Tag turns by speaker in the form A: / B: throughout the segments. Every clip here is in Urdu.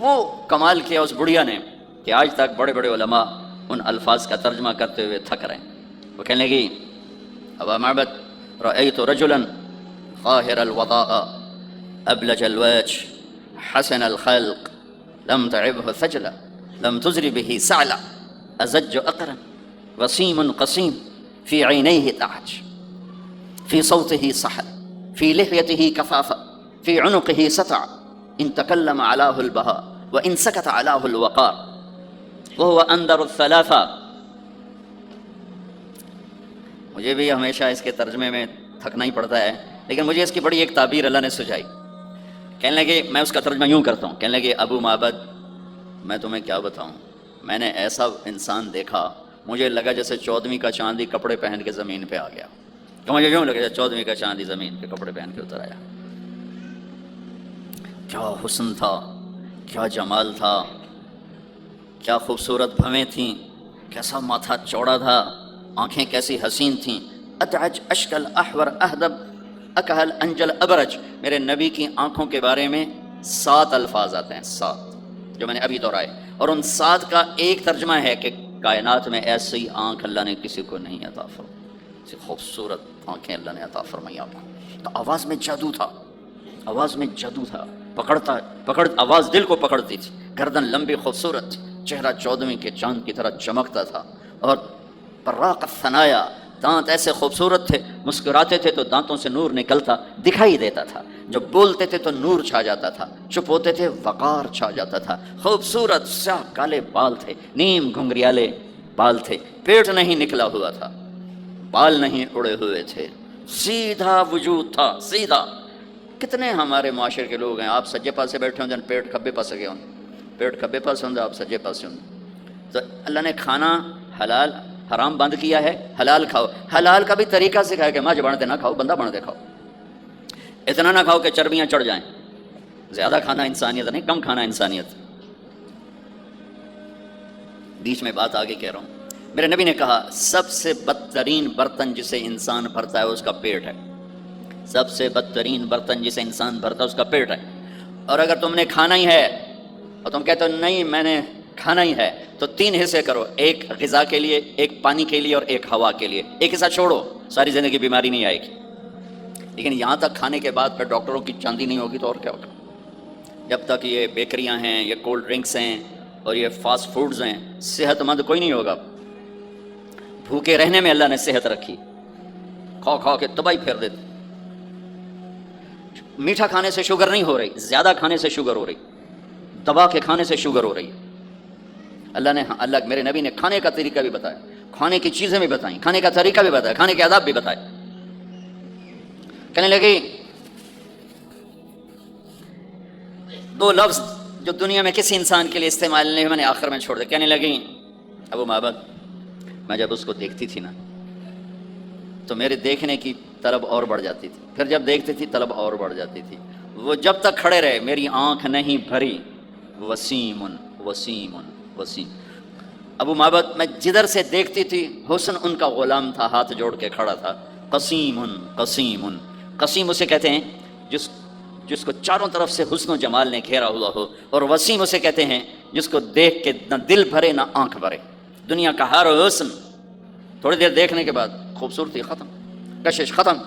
A: وہ کمال کیا اس بڑھیا نے کہ آج تک بڑے بڑے علماء ان الفاظ کا ترجمہ کرتے ہوئے تھک رہے ہیں۔ وہ کہنے لگی ابا معبد رأيت رجلا ظاهر الوضاء أبلج الوجه حسن الخلق لم تعبه ثجلة لم تزر به سعلة أزج أقرا وسيم قسيم في عينيه تعج في صوته صحل في لحيته كفافة في عنقه ستع إن تكلم علاه البهاء وإن سكت علاه الوقار وهو أندر الثلاثة۔ مجھے بھی ہمیشہ اس کے ترجمے میں تھکنا ہی پڑتا ہے، لیکن مجھے اس کی بڑی ایک تعبیر اللہ نے سجائی۔ کہنے لگے میں اس کا ترجمہ یوں کرتا ہوں، کہنے لگے ابو معبد میں تمہیں کیا بتاؤں، میں نے ایسا انسان دیکھا مجھے لگا جیسے 14ویں کا چاندی کپڑے پہن کے زمین پہ آ گیا، کہ مجھے یوں لگا جیسے 14ویں کا چاندی زمین پہ کپڑے پہن کے اتر آیا۔ کیا حسن تھا، کیا جمال تھا، کیا خوبصورت بھویں تھیں، کیسا ماتھا چوڑا تھا، آنکھیں کیسی حسین تھیں۔ اتعج اشکل احور اہدب اکہل انجل ابرج، میرے نبی کی آنکھوں کے بارے میں 7 الفاظ آتے ہیں، 7 جو میں نے ابھی دہرائے، اور ان 7 کا ایک ترجمہ ہے کہ کائنات میں ایسی آنکھ اللہ نے کسی کو نہیں عطا فرمائی، ایسی خوبصورت آنکھیں اللہ نے عطا فرمائی آپ کو۔ تو آواز میں جادو تھا، آواز میں جادو تھا، آواز دل کو پکڑتی تھی، گردن لمبی خوبصورت تھی، چہرہ 14ویں کے چاند کی طرح چمکتا تھا، اور براق الثنایا، دانت ایسے خوبصورت تھے، مسکراتے تھے تو دانتوں سے نور نکلتا دکھائی دیتا تھا، جب بولتے تھے تو نور چھا جاتا تھا، چپ ہوتے تھے وقار چھا جاتا تھا، خوبصورت سیاہ کالے بال تھے، نیم گھنگریالے بال تھے، پیٹ نہیں نکلا ہوا تھا، بال نہیں اڑے ہوئے تھے، سیدھا وجود تھا، سیدھا۔ کتنے ہمارے معاشرے کے لوگ ہیں، آپ سجے پاسے بیٹھے ہوں پیٹ کھبے پاسے گئے ہوں، پیٹ کھبے پاسے ہوں آپ سجے پاسے ہوں، تو اللہ نے کھانا حلال حرام بند کیا ہے، حلال کھاؤ، حلال کا بھی طریقہ سکھایا کہ ماں بڑھتے نہ کھاؤ، بندہ بڑھتے کھاؤ، اتنا نہ کھاؤ کہ چربیاں چڑھ جائیں، زیادہ کھانا انسانیت نہیں، کم کھانا انسانیت۔ بیچ میں بات آگے کہہ رہا ہوں، میرے نبی نے کہا سب سے بدترین برتن جسے انسان بھرتا ہے اس کا پیٹ ہے، سب سے بدترین برتن جسے انسان بھرتا ہے اس کا پیٹ ہے، اور اگر تم نے کھانا ہی ہے اور تم کہتے ہو نہیں میں نے کھانا ہی ہے تو 3 حصے کرو، ایک غذا کے لیے، ایک پانی کے لیے اور ایک ہوا کے لیے، ایک حصہ چھوڑو، ساری زندگی بیماری نہیں آئے گی۔ لیکن یہاں تک کھانے کے بعد پھر ڈاکٹروں کی چاندی نہیں ہوگی تو اور کیا ہوگا؟ جب تک یہ بیکریاں ہیں، یہ کولڈ ڈرنکس ہیں اور یہ فاسٹ فوڈز ہیں، صحت مند کوئی نہیں ہوگا۔ بھوکے رہنے میں اللہ نے صحت رکھی، کھا کھا کے تباہی پھیر دیتے۔ میٹھا کھانے سے شوگر نہیں ہو رہی، زیادہ کھانے سے شوگر ہو رہی، دبا کے کھانے سے شوگر ہو رہی ہے۔ اللہ میرے نبی نے کھانے کا طریقہ بھی بتایا، کھانے کی چیزیں بھی بتائیں، کھانے کا طریقہ بھی بتایا، کھانے کے آداب بھی بتائے۔ کہنے لگی 2 لفظ جو دنیا میں کسی انسان کے لیے استعمال نہیں، میں نے آخر میں چھوڑ دیا۔ کہنے لگی ابو معبد میں جب اس کو دیکھتی تھی نا تو میرے دیکھنے کی طلب اور بڑھ جاتی تھی، پھر جب دیکھتی تھی طلب اور بڑھ جاتی تھی، وہ جب تک کھڑے رہے میری آنکھ نہیں بھری۔ وسیم وسیم وسیم، ابو معبد میں جدھر سے دیکھتی تھی حسن ان کا غلام تھا، ہاتھ جوڑ کے کھڑا تھا۔ قسیم قسیم، قسیم اسے کہتے ہیں جس کو چاروں طرف سے حسن و جمال نے گھیرا ہوا ہو، اور وسیم اسے کہتے ہیں جس کو دیکھ کے نہ دل بھرے نہ آنکھ بھرے۔ دنیا کا ہر حسن تھوڑی دیر دیکھنے کے بعد خوبصورتی ختم، کشش ختم۔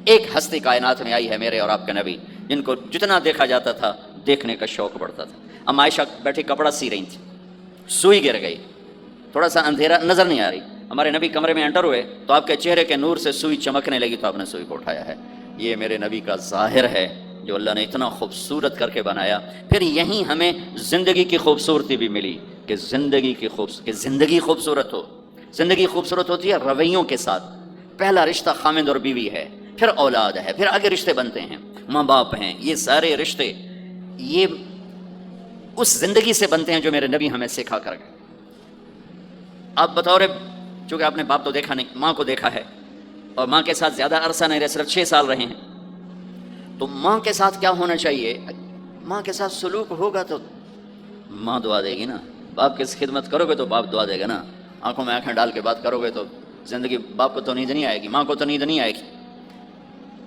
A: ایک ہستی کائنات میں آئی ہے میرے اور آپ کے نبی، جن کو جتنا دیکھا جاتا تھا دیکھنے کا شوق بڑھتا تھا۔ ام عائشہ بیٹھی کپڑا سی رہی تھی، سوئی گر گئی، تھوڑا سا اندھیرا نظر نہیں آ رہی، ہمارے نبی کمرے میں انٹر ہوئے تو آپ کے چہرے کے نور سے سوئی چمکنے لگی تو آپ نے سوئی کو اٹھایا ہے۔ یہ میرے نبی کا ظاہر ہے جو اللہ نے اتنا خوبصورت کر کے بنایا۔ پھر یہیں ہمیں زندگی کی خوبصورتی بھی ملی کہ زندگی خوبصورت ہو۔ زندگی خوبصورت ہوتی ہے رویوں کے ساتھ۔ پہلا رشتہ خامند اور بیوی ہے، پھر اولاد ہے، پھر آگے رشتے بنتے ہیں، ماں باپ ہیں، یہ سارے رشتے یہ اس زندگی سے بنتے ہیں جو میرے نبی ہمیں سکھا کر گئے۔ آپ بطور چونکہ آپ نے باپ تو دیکھا نہیں، ماں کو دیکھا ہے، اور ماں کے ساتھ زیادہ عرصہ نہیں رہے، صرف 6 سال رہے ہیں، تو ماں کے ساتھ کیا ہونا چاہیے؟ ماں کے ساتھ سلوک ہوگا تو ماں دعا دے گی نا، باپ کی خدمت کرو گے تو باپ دعا دے گا نا، آنکھوں میں آنکھیں ڈال کے بات کرو گے تو زندگی باپ کو تو نیند نہیں آئے گی، ماں کو تو نیند نہیں آئے گی۔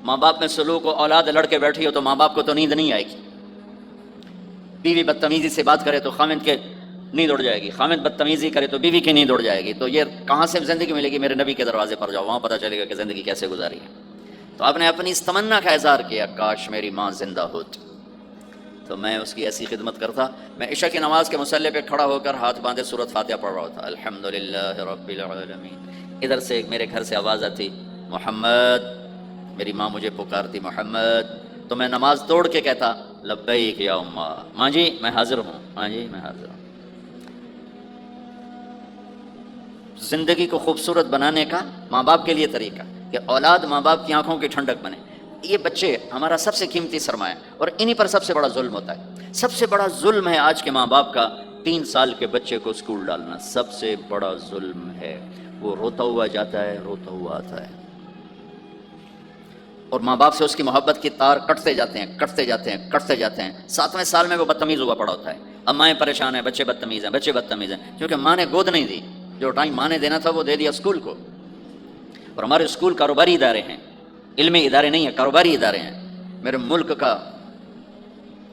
A: ماں باپ میں سلوک و اولاد لڑ کے بیٹھی ہو تو ماں باپ کو تو نیند نہیں آئے گی۔ بیوی بدتمیزی سے بات کرے تو خامد کے نیند اڑ جائے گی، خامد بدتمیزی کرے تو بیوی کی نیند اڑ جائے گی. تو یہ کہاں سے زندگی ملے گی؟ میرے نبی کے دروازے پر جاؤ، وہاں پتہ چلے گا کہ زندگی کیسے گزاری ہے. تو آپ نے اپنی اس تمنا کا اظہار کیا، کاش میری ماں زندہ ہوتی تو میں اس کی ایسی خدمت کرتا. میں عشاء کی نماز کے مصلی پہ کھڑا ہو کر ہاتھ باندھے سورۃ فاتحہ پڑھ رہا تھا، الحمدللہ رب العالمین. ادھر سے میرے گھر سے آواز آتی، محمد. میری ماں مجھے پکارتی، محمد. تو میں نماز توڑ کے کہتا، لبیک یا اماں، ماں جی میں حاضر ہوں، ماں جی میں حاضر ہوں. زندگی کو خوبصورت بنانے کا ماں باپ کے لیے طریقہ کہ اولاد ماں باپ کی آنکھوں کی ٹھنڈک بنے. یہ بچے ہمارا سب سے قیمتی سرمایہ اور انہی پر سب سے بڑا ظلم ہوتا ہے. سب سے بڑا ظلم ہے آج کے ماں باپ کا 3 سال کے بچے کو اسکول ڈالنا، سب سے بڑا ظلم ہے. وہ روتا ہوا جاتا ہے، روتا ہوا آتا ہے، اور ماں باپ سے اس کی محبت کی تار کٹتے جاتے ہیں، کٹتے جاتے ہیں، کٹتے جاتے ہیں. 7ویں سال میں وہ بدتمیز ہوا پڑا ہوتا ہے. اب مائیں پریشان ہیں، بچے بدتمیز ہیں، بچے بدتمیز ہیں، کیونکہ ماں نے گود نہیں دی. جو ٹائم ماں نے دینا تھا وہ دے دیا اسکول کو. اور ہمارے اسکول کاروباری ادارے ہیں، علمی ادارے نہیں ہیں، کاروباری ادارے ہیں. میرے ملک کا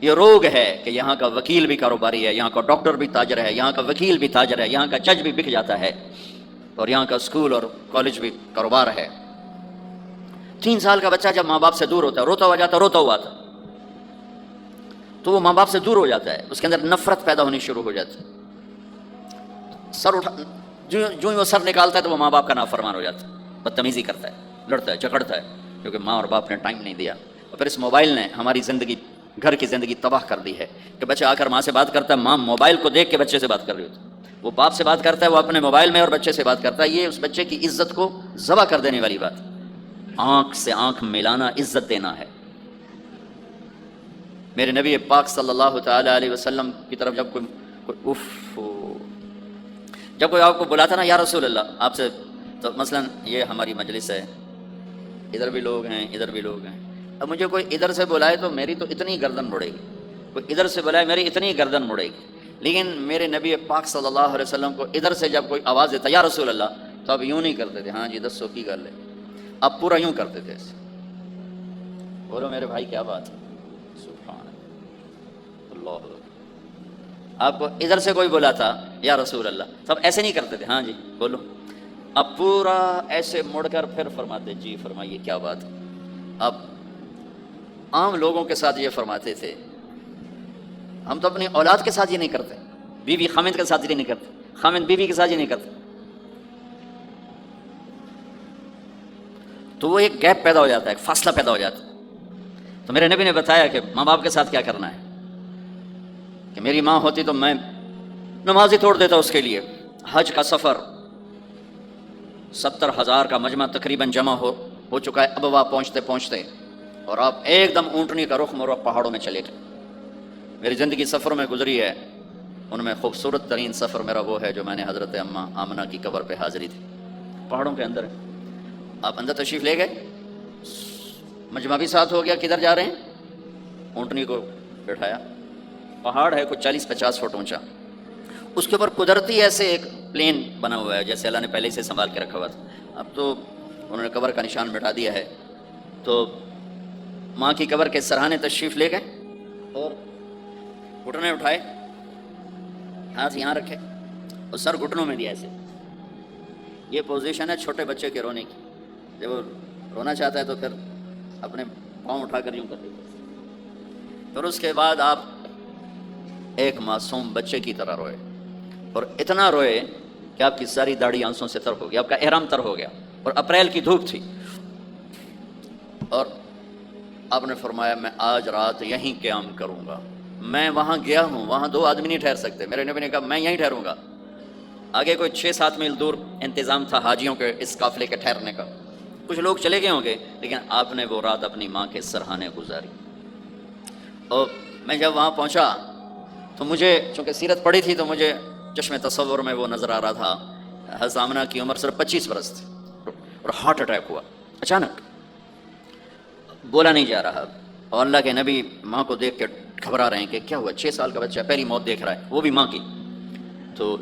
A: یہ روگ ہے کہ یہاں کا وکیل بھی کاروباری ہے، یہاں کا ڈاکٹر بھی تاجر ہے، یہاں کا وکیل بھی تاجر ہے، یہاں کا جج بھی بک جاتا ہے، اور یہاں کا اسکول اور کالج بھی کاروبار ہے. 3 سال کا بچہ جب ماں باپ سے دور ہوتا ہے، روتا ہوا جاتا، روتا ہوا آتا، تو وہ ماں باپ سے دور ہو جاتا ہے، اس کے اندر نفرت پیدا ہونی شروع ہو جاتی ہے. سر اٹھا جو ہی وہ سر نکالتا ہے تو وہ ماں باپ کا نافرمان ہو جاتا ہے، بدتمیزی کرتا ہے، لڑتا ہے، جھگڑتا ہے، کیونکہ ماں اور باپ نے ٹائم نہیں دیا. اور پھر اس موبائل نے ہماری زندگی، گھر کی زندگی تباہ کر دی ہے کہ بچہ آ کر ماں سے بات کرتا ہے، ماں موبائل کو دیکھ کے بچے سے بات کر رہی ہوتی ہے. وہ باپ سے بات کرتا ہے، وہ اپنے موبائل میں اور بچے سے بات کرتا ہے. یہ اس بچے کی عزت کو ذبح کر دینے والی بات. آنکھ سے آنکھ ملانا عزت دینا ہے. میرے نبی پاک صلی اللہ تعالی علیہ وسلم کی طرف جب جب کوئی آپ کو بلاتا نا، یا رسول اللہ آپ سے، تو مثلا یہ ہماری مجلس ہے، ادھر بھی لوگ ہیں، ادھر بھی لوگ ہیں. اب مجھے کوئی ادھر سے بلائے تو میری تو اتنی گردن مڑے گی، کوئی ادھر سے بلائے میری اتنی گردن مڑے گی. لیکن میرے نبی پاک صلی اللہ علیہ وسلم کو ادھر سے جب کوئی آواز دیتا یا رسول اللہ، تو اب یوں نہیں کرتے تھے، ہاں جی دسو کی گل ہے، اب پورا یوں کرتے تھے. بولو میرے بھائی کیا بات ہے، سبحان اللہ. آپ کو ادھر سے کوئی بلاتا یا رسول اللہ، سب ایسے نہیں کرتے تھے، ہاں جی بولو. اب پورا ایسے مڑ کر پھر فرماتے، جی فرمائیے کیا بات ہے. اب عام لوگوں کے ساتھ یہ فرماتے تھے. ہم تو اپنی اولاد کے ساتھ یہ نہیں کرتے، بیوی خامد کے ساتھ یہ نہیں کرتے، خامد بیوی کے ساتھ یہ نہیں کرتے. تو وہ ایک گیپ پیدا ہو جاتا ہے، ایک فاصلہ پیدا ہو جاتا ہے. تو میرے نبی نے بتایا کہ ماں باپ کے ساتھ کیا کرنا ہے. کہ میری ماں ہوتی تو میں نماز ہی توڑ دیتا اس کے لیے. حج کا سفر 70,000 کا مجمع تقریباً جمع ہو چکا ہے ابوا پہنچتے پہنچتے، اور آپ ایک دم اونٹنی کا رخ موڑ پہاڑوں میں چلے گئے. میری زندگی سفروں میں گزری ہے، ان میں خوبصورت ترین سفر میرا وہ ہے جو میں نے حضرت اماں آمنہ کی قبر پہ حاضری تھی. پہاڑوں کے اندر آپ اندر تشریف لے گئے، مجمع بھی ساتھ ہو گیا. کدھر جا رہے ہیں؟ اونٹنی کو بٹھایا، پہاڑ ہے کچھ 40-50 فٹ اونچا، اس کے اوپر قدرتی ایسے ایک پلین بنا ہوا ہے جیسے اللہ نے پہلے سے سنبھال کے رکھا ہوا تھا. اب تو انہوں نے قبر کا نشان مٹا دیا ہے. تو ماں کی قبر کے سرہانے تشریف لے گئے اور گھٹنے اٹھائے، ہاتھ یہاں رکھے اور سر گھٹنوں میں دیا ایسے. یہ پوزیشن ہے چھوٹے بچے کے رونے کی. جب وہ رونا چاہتا ہے تو پھر اپنے پاؤں اٹھا کر یوں کر دیتے. پھر اس کے بعد آپ ایک معصوم بچے کی طرح روئے، اور اتنا روئے کہ آپ کی ساری داڑھی آنسوں سے تر ہو گئی، آپ کا احرام تر ہو گیا، اور اپریل کی دھوپ تھی. اور آپ نے فرمایا میں آج رات یہیں قیام کروں گا. میں وہاں گیا ہوں، وہاں 2 آدمی نہیں ٹھہر سکتے. میرے نبی نے کہا میں یہیں ٹھہروں گا. آگے کوئی 6-7 میل دور انتظام تھا حاجیوں کے اس قافلے کے ٹھہرنے کا. کچھ لوگ چلے گئے ہوں گے، لیکن آپ نے وہ رات اپنی ماں کے سرہانے گزاری. اور میں جب وہاں پہنچا تو مجھے چونکہ سیرت پڑھی تھی تو مجھے چشم تصور میں وہ نظر آ رہا تھا. حضرت آمنہ کی عمر صرف 25 برس تھی اور ہارٹ اٹیک ہوا اچانک، بولا نہیں جا رہا. اور اللہ کے نبی ماں کو دیکھ کے گھبرا رہے ہیں کہ کیا ہوا، 6 سال کا بچہ پہلی موت دیکھ رہا ہے، وہ بھی ماں کی. تو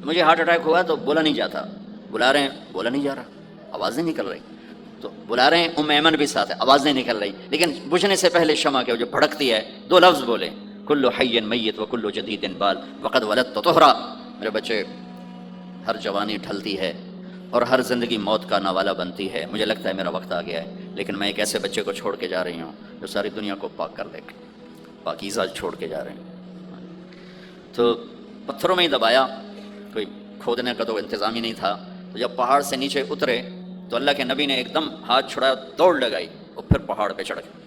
A: مجھے ہارٹ اٹیک ہوا تو بولا نہیں جاتا. بلا رہے ہیں، بولا نہیں جا رہا، آواز نہیں نکل رہی. تو بلا رہے ہیں، ام ایمن بھی ساتھ ہے، آواز نہیں نکل رہی. لیکن بجھنے سے پہلے شمع کے جو بھڑکتی ہے 2 لفظ بولے، کل حی میت و کل جدید بال وقد ولدت طہرا، میرے بچے ہر جوانی ڈھلتی ہے اور ہر زندگی موت کا نوالا بنتی ہے، مجھے لگتا ہے میرا وقت آ گیا ہے، لیکن میں ایک ایسے بچے کو چھوڑ کے جا رہی ہوں جو ساری دنیا کو پاک کر دے گا، پاکیزہ چھوڑ کے جا رہے ہیں۔ تو پتھروں میں ہی دبایا، کوئی کھودنے کا تو انتظام ہی نہیں تھا، تو جب پہاڑ سے نیچے اترے تو اللہ کے نبی نے ایک دم ہاتھ چھڑایا، دوڑ لگائی اور پھر پہاڑ پہ چڑھ گئے۔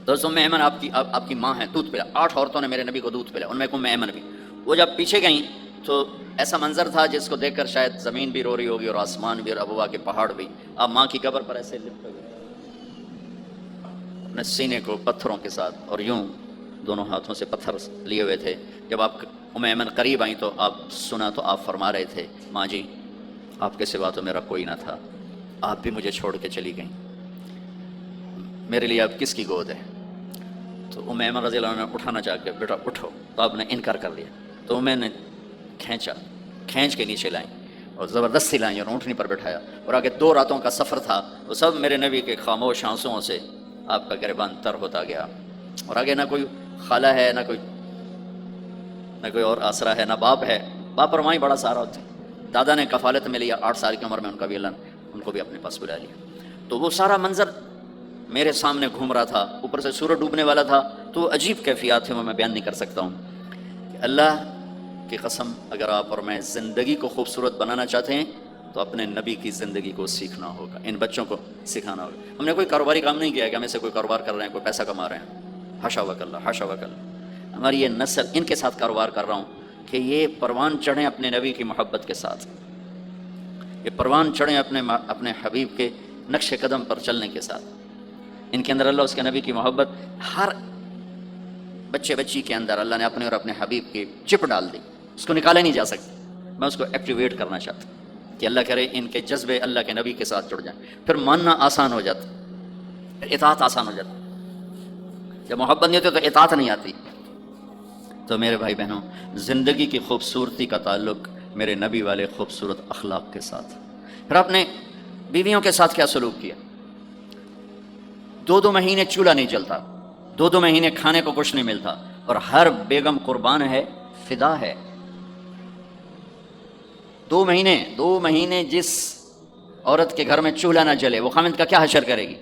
A: دوستوں ام ایمن آپ کی ماں ہے، دودھ پلا، 8 عورتوں نے میرے نبی کو دودھ پلا، ان میں ام ایمن بھی۔ وہ جب پیچھے گئیں تو ایسا منظر تھا جس کو دیکھ کر شاید زمین بھی رو رہی ہوگی اور آسمان بھی اور ابوا کے پہاڑ بھی۔ آپ ماں کی قبر پر ایسے لپٹے ہوئے اپنے سینے کو پتھروں کے ساتھ اور یوں دونوں ہاتھوں سے پتھر لیے ہوئے تھے۔ جب آپ ام ایمن قریب آئیں تو آپ سنا تو آپ فرما رہے تھے، ماں جی آپ کے سوا تو میرا کوئی نہ تھا، آپ بھی مجھے چھوڑ کے چلی گئیں، میرے لیے اب کس کی گود ہے؟ تو ام ایمن رضی اللہ عنہ نے اٹھانا چاہ کے، بیٹا اٹھو، تو آپ نے انکار کر لیا، تو میں نے کھینچ کے نیچے لائیں اور زبردستی لائیں اور اونٹنی پر بٹھایا، اور آگے 2 راتوں کا سفر تھا، وہ سب میرے نبی کے خاموش آنسوؤں سے آپ کا گریبان تر ہوتا گیا، اور آگے نہ کوئی خالہ ہے، نہ کوئی اور آسرا ہے، نہ باپ ہے، باپ اور ماں ہی بڑا سہارا ہوتے ہیں۔ دادا نے کفالت میں لیا 8 سال کی عمر میں، ان کا بھی اللہ نے ان کو بھی اپنے پاس بلا لیا۔ تو وہ سارا منظر میرے سامنے گھوم رہا تھا، اوپر سے سورج ڈوبنے والا تھا، تو عجیب کیفیات تھے، وہ میں بیان نہیں کر سکتا ہوں کہ اللہ کی قسم اگر آپ اور میں زندگی کو خوبصورت بنانا چاہتے ہیں تو اپنے نبی کی زندگی کو سیکھنا ہوگا، ان بچوں کو سکھانا ہوگا۔ ہم نے کوئی کاروباری کام نہیں کیا کہ ہم ایسے کوئی کاروبار کر رہے ہیں، کوئی پیسہ کما رہے ہیں، حاشا وکلا حاشا وکلا۔ ہماری یہ نسل ان کے ساتھ کاروبار کر رہا ہوں کہ یہ پروان چڑھیں اپنے نبی کی محبت کے ساتھ، یہ پروان چڑھیں اپنے حبیب کے نقش قدم پر چلنے کے ساتھ۔ ان کے اندر اللہ اس کے نبی کی محبت، ہر بچے بچی کے اندر اللہ نے اپنے اور اپنے حبیب کی چپ ڈال دی، اس کو نکالا نہیں جا سکتا۔ میں اس کو ایکٹیویٹ کرنا چاہتا ہوں کہ اللہ کرے ان کے جذبے اللہ کے نبی کے ساتھ جڑ جائیں، پھر ماننا آسان ہو جاتا، پھر اطاعت آسان ہو جاتا۔ جب محبت نہیں ہوتی تو اطاعت نہیں آتی۔ تو میرے بھائی بہنوں، زندگی کی خوبصورتی کا تعلق میرے نبی والے خوبصورت اخلاق کے ساتھ۔ پھر آپ نے بیویوں کے ساتھ کیا سلوک کیا؟ 2 مہینے چولہا نہیں جلتا، 2 مہینے کھانے کو کچھ نہیں ملتا، اور ہر بیگم قربان ہے، فدا ہے۔ 2 مہینے جس عورت کے گھر میں چولہا نہ جلے وہ خامند کا کیا حشر کرے گی؟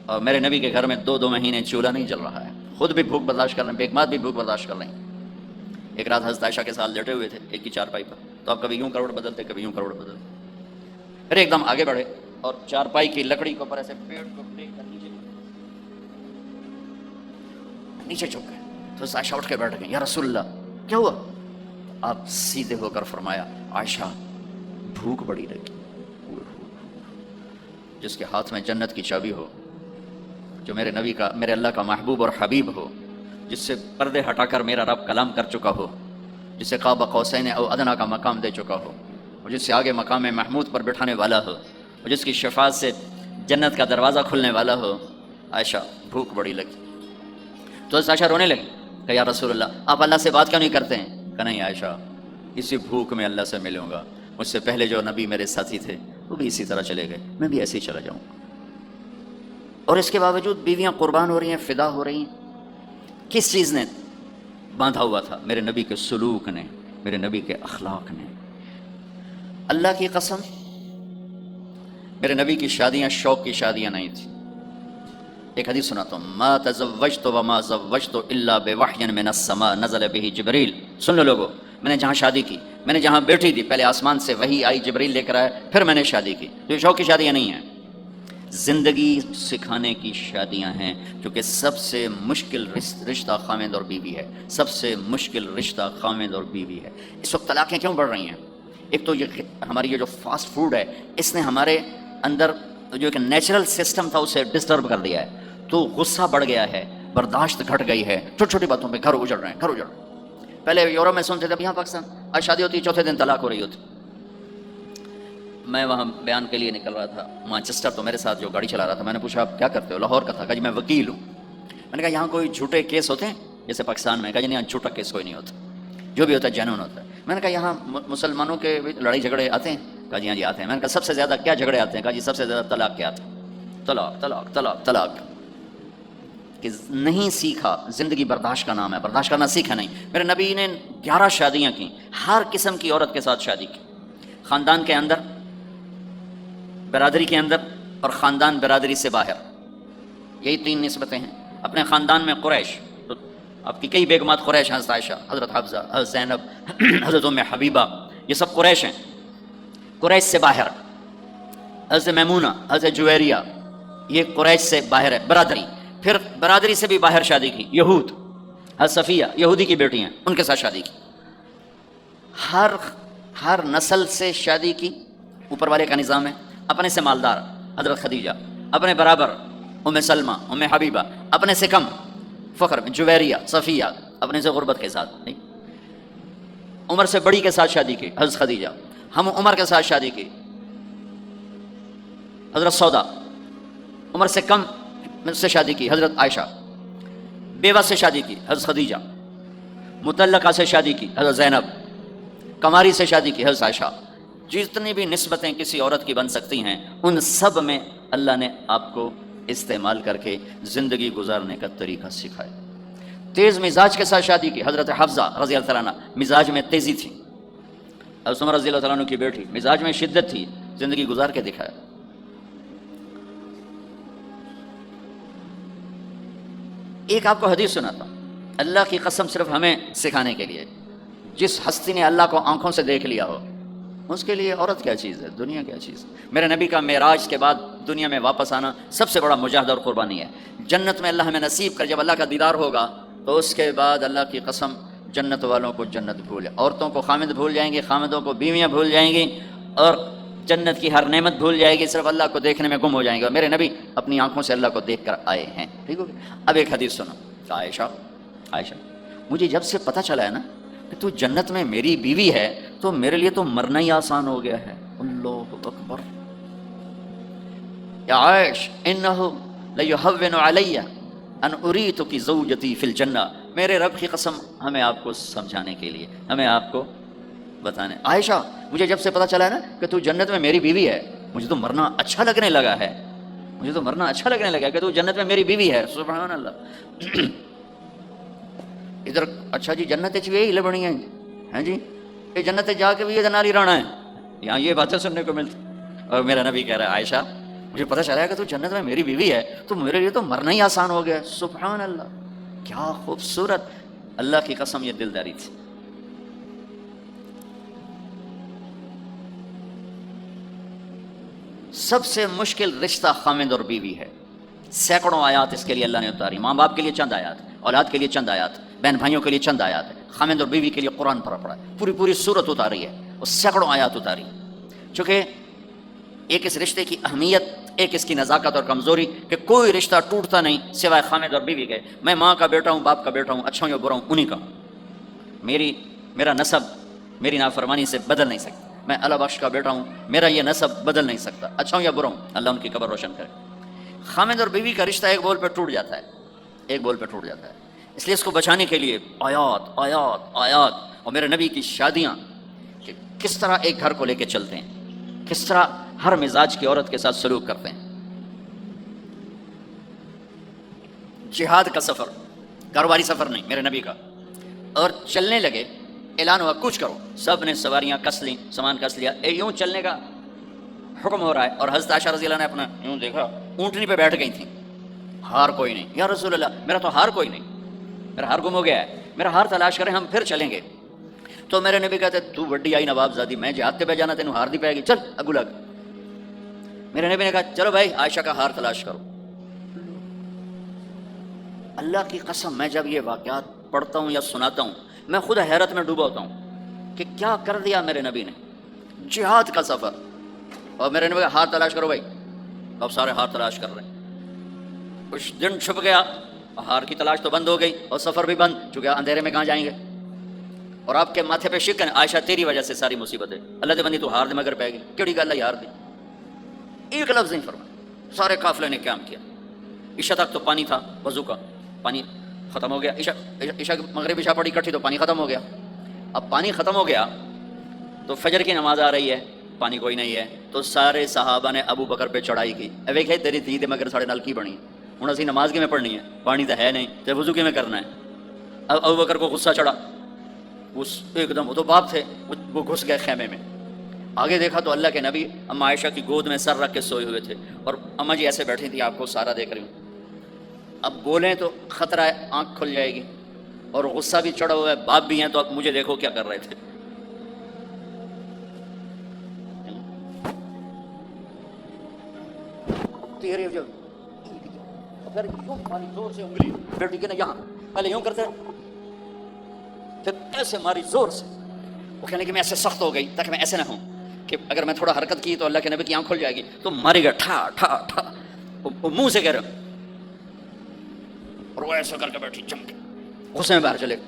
A: اور میرے نبی کے گھر میں 2 مہینے چولہا نہیں جل رہا ہے، خود بھی بھوک برداشت کر رہے ہیں، بیگمات بھی بھوک برداشت کر رہے ہیں۔ ایک رات حضرت عائشہ کے ساتھ لیٹے ہوئے تھے ایک ہی چارپائی پر، تو آپ کبھی یوں کروٹ بدلتے، کبھی یوں کروٹ بدلتے، پھر ایک دم آگے بڑھے اور چارپائی کی لکڑی کے اوپر ایسے پیڑ کو ٹیک کر نیچے جھک گئے۔ تو عائشہ اٹھ کے بیٹھ گئے، یا رسول اللہ کیا ہوا؟ آپ سیدھے ہو کر فرمایا، عائشہ بھوک بڑی لگی۔ جس کے ہاتھ میں جنت کی چابی ہو، جو میرے نبی کا، میرے اللہ کا محبوب اور حبیب ہو، جس سے پردے ہٹا کر میرا رب کلام کر چکا ہو، جسے قاب قوسین او ادنا کا مقام دے چکا ہو، اور جس سے آگے مقام محمود پر بٹھانے والا ہو، اور جس کی شفاعت سے جنت کا دروازہ کھلنے والا ہو، عائشہ بھوک بڑی لگی۔ تو عائشہ رونے لگی کہ یا رسول اللہ آپ اللہ سے بات کیوں نہیں کرتے ہیں؟ کہ نہیں عائشہ، اسی بھوک میں اللہ سے ملوں گا، مجھ سے پہلے جو نبی میرے ساتھی تھے وہ بھی اسی طرح چلے گئے، میں بھی ایسے ہی چلا جاؤں گا۔ اور اس کے باوجود بیویاں قربان ہو رہی ہیں، فدا ہو رہی ہیں، کس چیز نے باندھا ہوا تھا؟ میرے نبی کے سلوک نے، میرے نبی کے اخلاق نے۔ اللہ کی قسم میرے نبی کی شادیاں شوق کی شادیاں نہیں تھیں۔ ایک حدیث سناتا ہوں، ما تزوجت وما زوجت الا بوحی من السماء نزل به جبریل۔ سن لو لوگو، میں نے جہاں شادی کی، میں نے جہاں بیٹھی تھی، پہلے آسمان سے وحی آئی، جبریل لے کر آیا، پھر میں نے شادی کی۔ تو یہ شوق کی شادیاں نہیں ہیں، زندگی سکھانے کی شادیاں ہیں، کیونکہ سب سے مشکل رشتہ خاوند اور بیوی ہے، سب سے مشکل رشتہ خاوند اور بیوی ہے۔ اس وقت طلاقیں کیوں بڑھ رہی ہیں؟ ایک تو یہ ہماری یہ جو فاسٹ فوڈ ہے، اس نے ہمارے اندر جو ایک نیچرل سسٹم تھا اسے ڈسٹرب کر دیا ہے، تو غصہ بڑھ گیا ہے، برداشت گھٹ گئی ہے، چھوٹی چھوٹی باتوں پہ گھر اجڑ رہے ہیں، گھر اجڑ رہے ہیں۔ پہلے یورپ میں سنتے تھے، اب یہاں پاکستان آج شادی ہوتی 4تھے دن طلاق ہو رہی ہوتی۔ میں وہاں بیان کے لیے نکل رہا تھا مانچسٹر، تو میرے ساتھ جو گاڑی چلا رہا تھا، میں نے پوچھا آپ کیا کرتے ہو؟ لاہور کا تھا۔ کہا جی میں وکیل ہوں۔ میں نے کہا یہاں کوئی جھوٹے کیس ہوتے ہیں جیسے پاکستان میں؟ کہا جی نہیں، یہاں جھوٹا کیس کوئی نہیں ہوتا، جو بھی ہوتا ہے جنون ہوتا ہے۔ میں نے کہا یہاں مسلمانوں کے لڑائی جھگڑے آتے ہیں؟ کہا جی ہاں جی آتے ہیں۔ میں نے کہا سب سے زیادہ کیا جھگڑے آتے ہیں؟ کہا جی سب سے زیادہ طلاق کے آتے ہیں، طلاق طلاق طلاق طلاق۔ کہ نہیں سیکھا، زندگی برداشت کا نام ہے، برداشت کرنا سیکھا نہیں۔ میرے نبی نے 11 شادیاں کی، ہر قسم کی عورت کے ساتھ شادی کی، خاندان کے اندر، برادری کے اندر، اور خاندان برادری سے باہر، یہی 3 نسبتیں ہیں۔ اپنے خاندان میں قریش، تو آپ کی کئی بیگمات قریش، حضرت عائشہ، حضرت حفصہ، حضرت زینب، حضرت ام حبیبہ، یہ سب قریش ہیں۔ قریش سے باہر حضرت میمونہ، حضرت جویریہ، یہ قریش سے باہر ہے برادری۔ پھر برادری سے بھی باہر شادی کی، یہود، حضرت صفیہ یہودی کی بیٹی ہیں، ان کے ساتھ شادی کی۔ ہر نسل سے شادی کی، اوپر والے کا نظام ہے۔ اپنے سے مالدار حضرت خدیجہ، اپنے برابر ام سلمہ، ام حبیبہ، اپنے سے کم فخر جویریہ، صفیہ، اپنے سے غربت کے ساتھ نہیں۔ عمر سے بڑی کے ساتھ شادی کی حضرت خدیجہ، ہم عمر کے ساتھ شادی کی حضرت سودا، عمر سے کم سے شادی کی حضرت عائشہ، بیوہ سے شادی کی حضرت خدیجہ، مطلقہ سے شادی کی حضرت زینب، کماری سے شادی کی حضرت عائشہ۔ جتنی بھی نسبتیں کسی عورت کی بن سکتی ہیں، ان سب میں اللہ نے آپ کو استعمال کر کے زندگی گزارنے کا طریقہ سکھایا۔ تیز مزاج کے ساتھ شادی کی حضرت حفصہ رضی اللہ تعالیٰ عنہ، مزاج میں تیزی تھی۔ حضرت عمر رضی اللہ تعالیٰ عنہ کی بیٹی، مزاج میں شدت تھی، زندگی گزار کے دکھایا۔ ایک آپ کو حدیث سناتا ہوں، اللہ کی قسم صرف ہمیں سکھانے کے لیے۔ جس ہستی نے اللہ کو آنکھوں سے دیکھ لیا ہو، اس کے لیے عورت کیا چیز ہے، دنیا کیا چیز ہے۔ میرے نبی کا معراج کے بعد دنیا میں واپس آنا سب سے بڑا مجاہدہ اور قربانی ہے۔ جنت میں اللہ ہمیں نصیب کر، جب اللہ کا دیدار ہوگا تو اس کے بعد اللہ کی قسم جنت والوں کو جنت بھولے، عورتوں کو خامد بھول جائیں گے، خامدوں کو بیویاں بھول جائیں گی، اور جنت کی ہر نعمت بھول جائے گی، صرف اللہ کو دیکھنے میں گم ہو جائیں گے۔ اور میرے نبی اپنی آنکھوں سے اللہ کو دیکھ کر آئے ہیں، ٹھیک ہو گیا۔ اب ایک حدیث سنو، عائشہ مجھے جب سے پتہ چلا ہے نا کہ تو جنت میں میری بیوی ہے، تو میرے لیے تو مرنا ہی آسان ہو گیا ہے۔ اللہ اکبر۔ یا عائش انہ لیہون علی ان اریتک زوجتی فی الجنہ، میرے رب کی قسم ہمیں آپ کو سمجھانے کے لیے، ہمیں آپ کو بتانے۔ عائشہ مجھے جب سے پتہ چلا ہے نا کہ تو جنت میں میری بیوی ہے، مجھے تو مرنا اچھا لگنے لگا ہے، مجھے تو مرنا اچھا لگنے لگا کہ تو جنت میں میری بیوی ہے۔ سبحان اللہ۔ ادھر اچھا جی جنت یہی لبنی ہیں جی، یہ جنت جا کے بھی یہ نالی رانا ہے، یہاں یہ باتیں سننے کو ملتی۔ اور میرا نبی کہہ رہا ہے عائشہ مجھے پتہ چلا ہے کہ تو جنت میں میری بیوی ہے، تو میرے لیے تو مرنا ہی آسان ہو گیا۔ سبحان اللہ، کیا خوبصورت، اللہ کی قسم یہ دلداری تھی۔ سب سے مشکل رشتہ خامد اور بیوی ہے۔ سینکڑوں آیات اس کے لیے اللہ نے اتاری، ماں باپ کے لیے چند آیات، اولاد کے لیے چند آیات، بہن بھائیوں کے لیے چند آیات ہے، خامد اور بیوی کے لیے قرآن پڑھا ہے، پوری سورت اتاری ہے، اور سینکڑوں آیات اتاری، چونکہ ایک اس رشتے کی اہمیت، ایک اس کی نزاکت اور کمزوری کہ کوئی رشتہ ٹوٹتا نہیں سوائے خامد اور بیوی کے۔ میں ماں کا بیٹا ہوں، باپ کا بیٹا ہوں، اچھا ہوں یا برا ہوں انہی کا، میرا نسب میری نافرمانی سے بدل نہیں سکتا۔ میں اللہ بخش کا بیٹا ہوں، میرا یہ نسب بدل نہیں سکتا، اچھا ہوں یا برا ہوں، اللہ ان کی قبر روشن کرے۔ خامد اور بیوی کا رشتہ ایک بول پہ ٹوٹ جاتا ہے، ایک بول پہ ٹوٹ جاتا ہے، اس لیے اس کو بچانے کے لیے آیات آیات آیات۔ اور میرے نبی کی شادیاں کہ کس طرح ایک گھر کو لے کے چلتے ہیں، کس طرح ہر مزاج کی عورت کے ساتھ سلوک کرتے ہیں۔ جہاد کا سفر، کاروباری سفر نہیں میرے نبی کا، اور چلنے لگے، اعلان ہوا کوچ کرو، سب نے سواریاں کس لیں، سامان کس لیا، یوں چلنے کا حکم ہو رہا ہے۔ اور حضرت عائشہ رضی اللہ نے اپنا یوں دیکھا، اونٹنی پہ بیٹھ گئی تھیں، ہار کوئی نہیں۔ یا رسول اللہ میرا تو ہار کوئی نہیں، میرا ہار گم ہو گیا ہے، میرا ہار تلاش کریں، ہم پھر چلیں گے۔ تو میرے نبی کہتے تو وڈی آئی نواب زادی، میں جہاد تے پہ جانا، تینوں ہار دی پائے گی، چل اگو لگ۔ میرے نبی نے کہا چلو بھائی عائشہ کا ہار تلاش کرو۔ اللہ کی قسم میں جب یہ واقعات پڑھتا ہوں یا سناتا ہوں، میں خود حیرت میں ڈوبا ہوتا ہوں کہ کیا کر دیا میرے نبی نے۔ جہاد کا سفر، اور میرے نبی کا ہار تلاش کرو بھائی، اب سارے ہار تلاش کر رہے ہیں۔ کچھ دن چھپ گیا، ہار کی تلاش تو بند ہو گئی اور سفر بھی بند، چونکہ اندھیرے میں کہاں جائیں گے۔ اور آپ کے ماتھے پہ شکن، عائشہ تیری وجہ سے ساری مصیبت ہے، اللہ دے بندی تو ہار دے مگر پہ گئی، کیڑی گل ہے ہار دی، ایک لفظ نہیں فرمایا۔ سارے قافلے نے قیام کیا، عشاء تک تو پانی تھا، وضو کا پانی ختم ہو گیا، عشاء مغرب عشاء پڑی کٹھی تو پانی ختم ہو گیا۔ اب پانی ختم ہو گیا تو فجر کی نماز آ رہی ہے، پانی کوئی نہیں ہے، تو سارے صحابہ نے ابو بکر پہ چڑھائی کی، ویکھے تیری دھی دے مگر ساڑے نال کی بنی، ہوں اسی نماز کی میں پڑھنی ہے، پانی تو ہے نہیں، تو وضو کی میں کرنا ہے۔ اب ابو بکر کو غصہ چڑھا، اس ایک دم، وہ تو باپ تھے، وہ گھس گئے خیمے میں۔ آگے دیکھا تو اللہ کے نبی اما عائشہ کی گود میں سر رکھ کے سوئے ہوئے تھے، اور اما جی ایسے بیٹھی تھی، آپ کو سارا دیکھ رہی ہوں۔ اب بولیں تو خطرہ ہے آنکھ کھل جائے گی، اور غصہ بھی چڑھا ہوا ہے، باپ بھی ہیں، تو اب مجھے دیکھو کیا کر رہے تھے۔ تیرے جو پھر یوں ماری زور سے انگلی، بیٹی کے نا یہاں، پہلے یوں کرتے پھر ایسے ماری زور سے۔ وہ کہنے کہ میں ایسے سخت ہو گئی تاکہ میں ایسے نہ ہوں کہ اگر میں تھوڑا حرکت کی تو اللہ کے نبی کی آنکھ کھل جائے گی، تو مارے گا ٹھا ٹھا ٹھا، وہ منہ سے کہہ رہا، اور وہ ایسا کر کے بیٹھی چمکے، غصے میں باہر چلے گا۔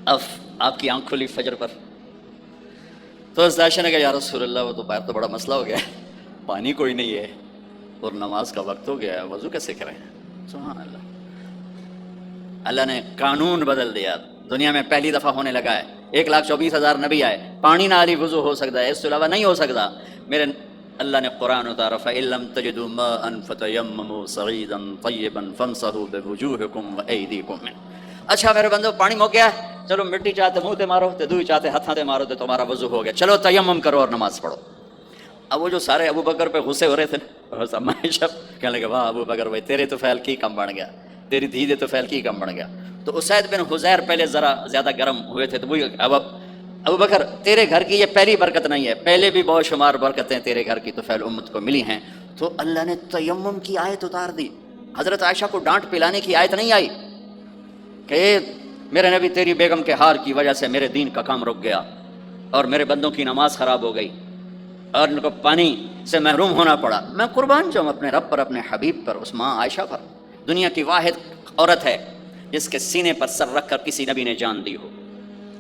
A: اب آپ کی آنکھ کھلی فجر پر، تو عائشہ نے کہا یا رسول اللہ وہ تو باہر تو بڑا مسئلہ ہو گیا ہے، پانی کوئی نہیں ہے اور نماز کا وقت ہو گیا ہے، وضو کیسے کریں؟ سبحان اللہ، اللہ نے قانون بدل دیا، دنیا میں پہلی دفعہ ہونے لگا ہے۔ 1,24,000 نبی آئے، پانی نہ علی وضو ہو سکتا ہے، اس کے علاوہ نہیں ہو سکتا۔ میرے اللہ نے قرآن اتارا فَإِن لَّمْ تَجِدُوا مَاءً فَتَيَمَّمُوا صَعِيدًا طَيِّبًا فَامْسَحُوا بِوُجُوهِكُمْ وَأَيْدِيكُمْ مِنْهُ۔ اچھا میرے بندو، پانی مک گیا، چلو مٹی چاہتے منہ تے مارو، تے دوئی چاہتے ہاتھاں تے مارو، تے تمہارا وضو ہو گیا، چلو تیمم کرو اور نماز پڑھو۔ اب وہ جو سارے ابو بکر پہ غصے ہو رہے تھے، اما عائشہ کہنے لگے واہ ابو بکر بھائی تیرے تو فعل کی کم بن گیا، تیری دھی دے تو فعل کی کم بن گیا۔ تو اسید بن حذیر پہلے ذرا زیادہ گرم ہوئے تھے، تو وہی اب ابو بکر تیرے گھر کی یہ پہلی برکت نہیں ہے، پہلے بھی بہت شمار برکتیں تیرے گھر کی تو فعل امت کو ملی ہیں۔ تو اللہ نے تیمم کی آیت اتار دی، حضرت عائشہ کو ڈانٹ پلانے کی آیت نہیں آئی کہ میرے نبی تیری بیگم کے ہار کی وجہ سے میرے دین کا کام رک گیا اور میرے بندوں کی نماز خراب ہو گئی اور ان کو پانی سے محروم ہونا پڑا۔ میں قربان جاؤں اپنے رب پر، اپنے حبیب پر، اس ماں عائشہ پر، دنیا کی واحد عورت ہے جس کے سینے پر سر رکھ کر کسی نبی نے جان دی ہو۔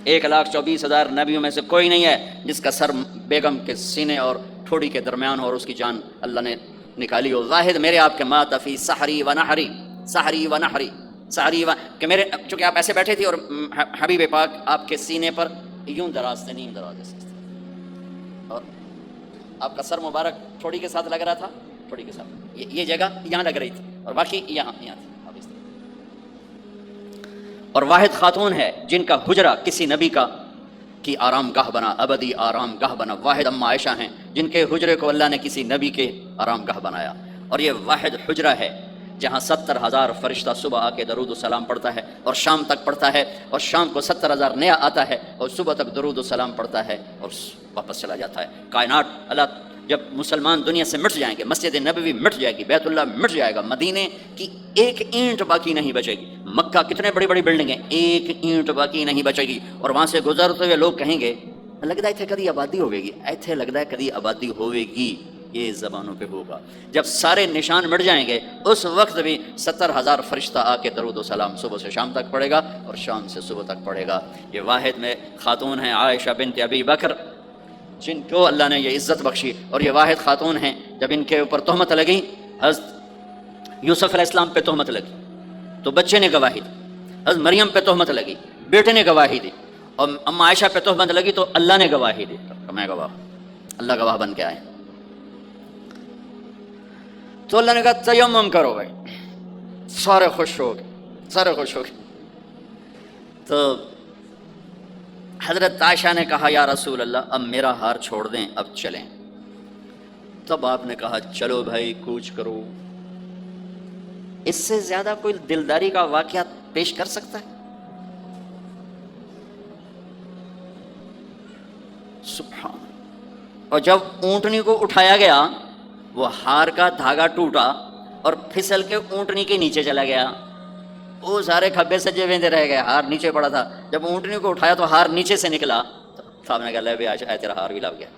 A: 1,24,000 نبیوں میں سے کوئی نہیں ہے جس کا سر بیگم کے سینے اور ٹھوڑی کے درمیان ہو اور اس کی جان اللہ نے نکالی ہو۔ واحد میرے آپ کے مات فی سحری و نحری، سحری و نحری، سحری و، کہ میرے چونکہ آپ ایسے بیٹھے تھے اور حبیب پاک آپ کے سینے پر یوں دراز تھے، نیم دراز سے، اور آپ کا سر مبارک ٹھوڑی کے ساتھ لگ رہا تھا، ٹھوڑی کے ساتھ یہ جگہ یہاں لگ رہی تھی اور باقی یہاں تھی۔ اب اس طرح اور واحد خاتون ہے جن کا حجرہ کسی نبی کی آرام گاہ بنا، ابدی آرام گاہ بنا۔ واحد اما عائشہ ہیں جن کے حجرے کو اللہ نے کسی نبی کے آرام گاہ بنایا، اور یہ واحد حجرہ ہے جہاں 70,000 فرشتہ صبح آ کے درود و سلام پڑھتا ہے اور شام تک پڑھتا ہے، اور شام کو 70,000 نیا آتا ہے اور صبح تک درود و سلام پڑھتا ہے اور واپس چلا جاتا ہے۔ کائنات اللہ جب مسلمان دنیا سے مٹ جائیں گے، مسجد نبوی مٹ جائے گی، بیت اللہ مٹ جائے گا، مدینے کی ایک اینٹ باقی نہیں بچے گی، مکہ کتنے بڑی بڑی بلڈنگیں، ایک اینٹ باقی نہیں بچے گی، اور وہاں سے گزرتے ہوئے لوگ کہیں گے لگتا ہے ایتھے کدی آبادی ہوئے گی، ایتھے لگتا ہے کدی آبادی ہوئے گی۔ یہ زبانوں پہ ہوگا، جب سارے نشان مٹ جائیں گے اس وقت بھی 70,000 فرشتہ آ کے درود و سلام صبح سے شام تک پڑھے گا اور شام سے صبح تک پڑھے گا۔ یہ واحد میں خاتون ہیں عائشہ بنت ابی بکر جن کو اللہ نے یہ عزت بخشی، اور یہ واحد خاتون ہیں جب ان کے اوپر تہمت لگی، حضرت یوسف علیہ السلام پہ تہمت لگی تو بچے نے گواہی دی، حضرت مریم پہ تہمت لگی بیٹے نے گواہی دی، اور اما عائشہ پہ تہمت لگی تو اللہ نے گواہی دی، میں گواہ، اللہ گواہ بن کے آئے۔ تو اللہ نے کہا تیمم کرو بھائی، سارے خوش ہو گئے، سارے خوش ہو گئے۔ تو حضرت عائشہ نے کہا یا رسول اللہ اب میرا ہار چھوڑ دیں، اب چلیں۔ تب آپ نے کہا چلو بھائی کوچ کرو۔ اس سے زیادہ کوئی دلداری کا واقعہ پیش کر سکتا ہے؟ سبحان۔ اور جب اونٹنی کو اٹھایا گیا وہ ہار کا دھاگا ٹوٹا اور پھسل کے اونٹنی کے نیچے چلا گیا، وہ سارے کھبے سجے ویندے رہ گئے، ہار نیچے پڑا تھا۔ جب اونٹنی کو اٹھایا تو ہار نیچے سے نکلا، تو صاحب نے کہا لے بھی آج تیرا ہار بھی لگ گیا۔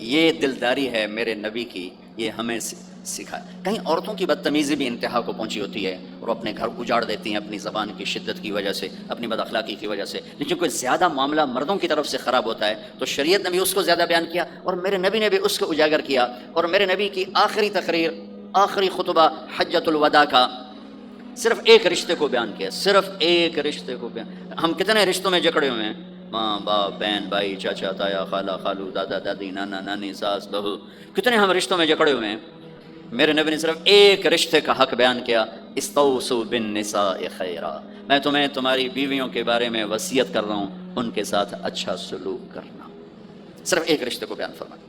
A: یہ دلداری ہے میرے نبی کی، یہ ہمیں سکھا۔ کہیں عورتوں کی بدتمیزی بھی انتہا کو پہنچی ہوتی ہے اور اپنے گھر اجاڑ دیتی ہیں اپنی زبان کی شدت کی وجہ سے، اپنی بد اخلاقی کی وجہ سے، لیکن کوئی زیادہ معاملہ مردوں کی طرف سے خراب ہوتا ہے تو شریعت نے بھی اس کو زیادہ بیان کیا اور میرے نبی نے بھی اس کو اجاگر کیا۔ اور میرے نبی کی آخری تقریر، آخری خطبہ حجۃ الوداع کا صرف ایک رشتے کو بیان کیا، صرف ایک رشتے کو بیان۔ ہم کتنے رشتوں میں جکڑے ہوئے ہیں، ماں باپ بہن بھائی چاچا تایا خالہ خالو دادا دادی نانا نانی ساس بہو، کتنے ہم رشتوں میں جکڑے ہوئے ہیں. میرے نبی نے صرف ایک رشتے کا حق بیان کیا، استوصوا بالنساء خیرا، میں تمہیں تمہاری بیویوں کے بارے میں وصیت کر رہا ہوں ان کے ساتھ اچھا سلوک کرنا. صرف ایک رشتے کو بیان فرمایا،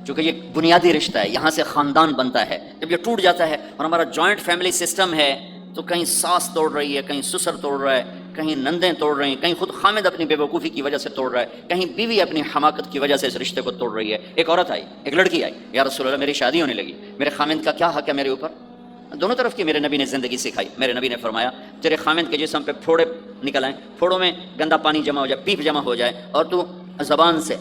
A: چونکہ یہ بنیادی رشتہ ہے، یہاں سے خاندان بنتا ہے. جب یہ ٹوٹ جاتا ہے اور ہمارا جوائنٹ فیملی سسٹم ہے تو کہیں ساس توڑ رہی ہے، کہیں سسر توڑ رہا ہے، کہیں نندیں توڑ رہی ہیں، کہیں خود خامد اپنی بے وقوفی کی وجہ سے توڑ رہا ہے، کہیں بیوی اپنی حماقت کی وجہ سے اس رشتے کو توڑ رہی ہے. ایک عورت آئی، ایک لڑکی آئی، یا رسول اللہ میری شادی ہونے لگی، میرے خامد کا کیا حق ہے میرے اوپر؟ دونوں طرف کی میرے نبی نے زندگی سکھائی. میرے نبی نے فرمایا تیرے خامد کے جسم پہ پھوڑے نکل آئیں، پھوڑوں میں گندا پانی جمع ہو جائے، پیپ جمع ہو جائے، اور تو زبان سے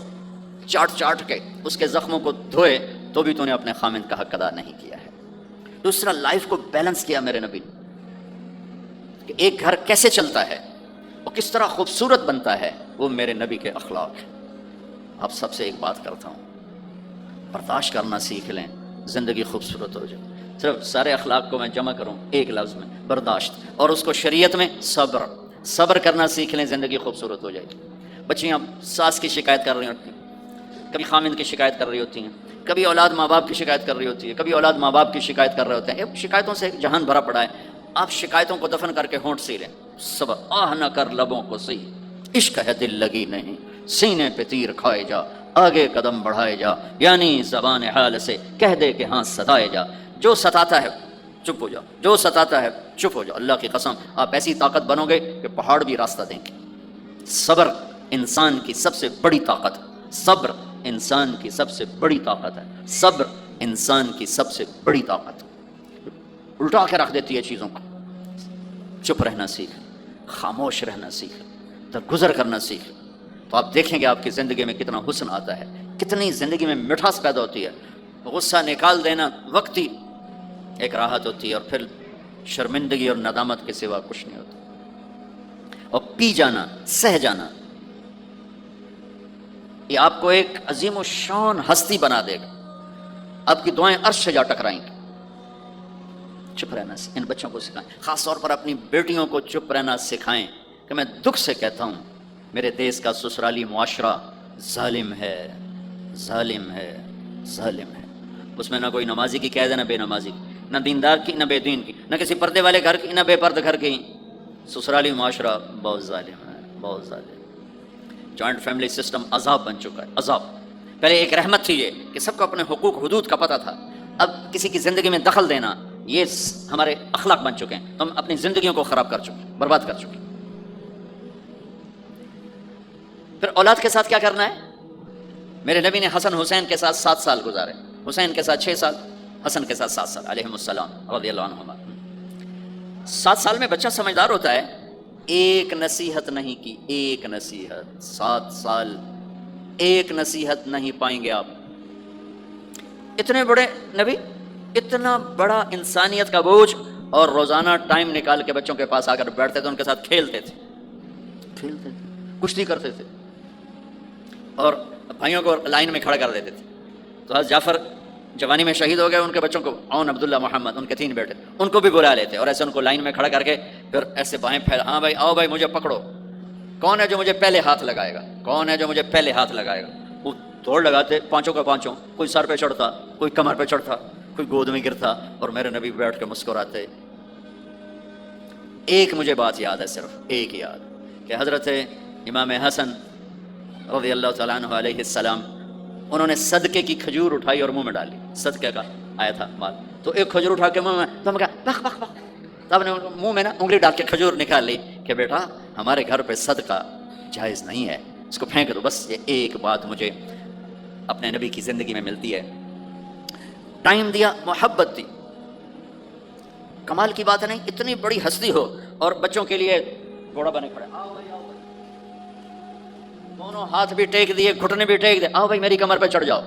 A: چاٹ چاٹ کے اس کے زخموں کو دھوئے، تو بھی تو نے اپنے خامد کا حق ادا نہیں کیا ہے. دوسرا، لائف کو بیلنس کیا میرے نبی نے کہ ایک گھر کیسے چلتا ہے اور کس طرح خوبصورت بنتا ہے، وہ میرے نبی کے اخلاق ہیں. آپ سب سے ایک بات کرتا ہوں، برداشت کرنا سیکھ لیں، زندگی خوبصورت ہو جائے. صرف سارے اخلاق کو میں جمع کروں ایک لفظ میں، برداشت، اور اس کو شریعت میں صبر. صبر کرنا سیکھ لیں، زندگی خوبصورت ہو جائے گی. بچیاں ساس کی شکایت کر رہی ہوتی ہیں، کبھی خامند کی شکایت کر رہی ہوتی ہیں، کبھی اولاد ماں باپ کی شکایت کر رہی ہوتی ہے، کبھی اولاد ماں باپ کی شکایت کر رہے ہوتے ہیں. شکایتوں سے جہان بھرا پڑا ہے. آپ شکایتوں کو دفن کر کے ہونٹ سی لیں. صبر، آہ نہ کر لبوں کو سی، عشق ہے دل لگی نہیں، سینے پہ تیر کھائے جا، آگے قدم بڑھائے جا، یعنی زبان حال سے کہہ دے کہ ہاں ستائے جا. جو ستاتا ہے چپ ہو جاؤ، جو ستاتا ہے چپ ہو جاؤ. اللہ کی قسم آپ ایسی طاقت بنو گے کہ پہاڑ بھی راستہ دیں گے. صبر انسان کی سب سے بڑی طاقت ہے. صبر انسان کی سب سے بڑی طاقت ہے. صبر انسان کی سب سے بڑی طاقت ہے. الٹا کے رکھ دیتی ہے چیزوں کو. چپ رہنا سیکھ، خاموش رہنا سیکھ، درگزر کرنا سیکھ، تو آپ دیکھیں گے آپ کی زندگی میں کتنا حسن آتا ہے، کتنی زندگی میں مٹھاس پیدا ہوتی ہے. غصہ نکال دینا وقتی ایک راحت ہوتی ہے، اور پھر شرمندگی اور ندامت کے سوا کچھ نہیں ہوتا. اور پی جانا، سہ جانا، یہ آپ کو ایک عظیم و شان ہستی بنا دے گا. آپ کی دعائیں عرش سے جا ٹکرائیں گی. چپ رہنا ان بچوں کو سکھائیں، خاص طور پر اپنی بیٹیوں کو چپ رہنا سکھائیں. کہ میں دکھ سے کہتا ہوں میرے دیس کا سسرالی معاشرہ ظالم ہے، ظالم ہے، ظالم ہے. اس میں نہ کوئی نمازی کی قید ہے، نہ بے نمازی کی، نہ دیندار کی، نہ بے دین کی، نہ کسی پردے والے گھر کی، نہ بے پردہ گھر کی. سسرالی معاشرہ بہت ظالم ہے، بہت ظالم. جوائنٹ فیملی سسٹم عذاب بن چکا ہے، عذاب. پہلے ایک رحمت تھی یہ کہ سب کو اپنے حقوق حدود کا پتہ تھا. اب کسی کی زندگی میں دخل دینا یہ ہمارے اخلاق بن چکے ہیں. ہم اپنی زندگیوں کو خراب کر چکے، برباد کر چکے. پھر اولاد کے ساتھ کیا کرنا ہے؟ میرے نبی نے حسن حسین کے ساتھ 7 سال گزارے، حسین کے ساتھ 6 سال، حسن کے ساتھ 7 سال علیہم السلام رضی اللہ عنہما. 7 سال میں بچہ سمجھدار ہوتا ہے. ایک نصیحت نہیں کی، ایک نصیحت. 7 سال ایک نصیحت نہیں پائیں گے آپ. اتنے بڑے نبی، اتنا بڑا انسانیت کا بوجھ، اور روزانہ ٹائم نکال کے بچوں کے پاس آ کر بیٹھتے تھے، ان کے ساتھ کھیلتے تھے، کشتی کرتے تھے، اور بھائیوں کو لائن میں کھڑا کر دیتے تھے. تو حضرت جعفر جوانی میں شہید ہو گئے، ان کے بچوں کو عون، عبداللہ، محمد، ان کے 3 بیٹے، ان کو بھی بلا لیتے اور ایسے ان کو لائن میں کھڑا کر کے پھر ایسے بائیں پھیلا، ہاں بھائی آؤ بھائی مجھے پکڑو، کون ہے جو مجھے پہلے ہاتھ لگائے گا، کون ہے جو مجھے پہلے ہاتھ لگائے گا. وہ دوڑ لگاتے، پانچوں کا پانچوں، کوئی سر پہ چڑھتا، کوئی کمر پہ چڑھتا، کوئی گود میں گرتا، اور میرے نبی بیٹھ کے مسکراتے. ایک مجھے بات یاد ہے، صرف ایک یاد، کہ حضرت امام حسن رضی اللہ تعالیٰ عنہ علیہ السلام، انہوں نے صدقے کی کھجور اٹھائی اور منہ میں ڈالی. صدقے کا آیا تھا مال، تو ایک کھجور اٹھا کے منہ میں، تو ہم کہا بخ بخ بخ، تب نے منہ میں نا انگلی ڈال کے کھجور نکال لی کہ بیٹا ہمارے گھر پہ صدقہ جائز نہیں ہے، اس کو پھینک دو. بس یہ ایک بات مجھے اپنے نبی کی زندگی میں ملتی ہے. ٹائم دیا، محبت دی. کمال کی بات ہے نہیں، اتنی بڑی ہستی ہو اور بچوں کے لیے گھوڑا بنے کھڑے، آؤ بھائی آؤ بھائی، دونوں ہاتھ بھی ٹیک دیے، گھٹنے بھی ٹیک دیے، آؤ بھائی میری کمر پہ چڑھ جاؤ.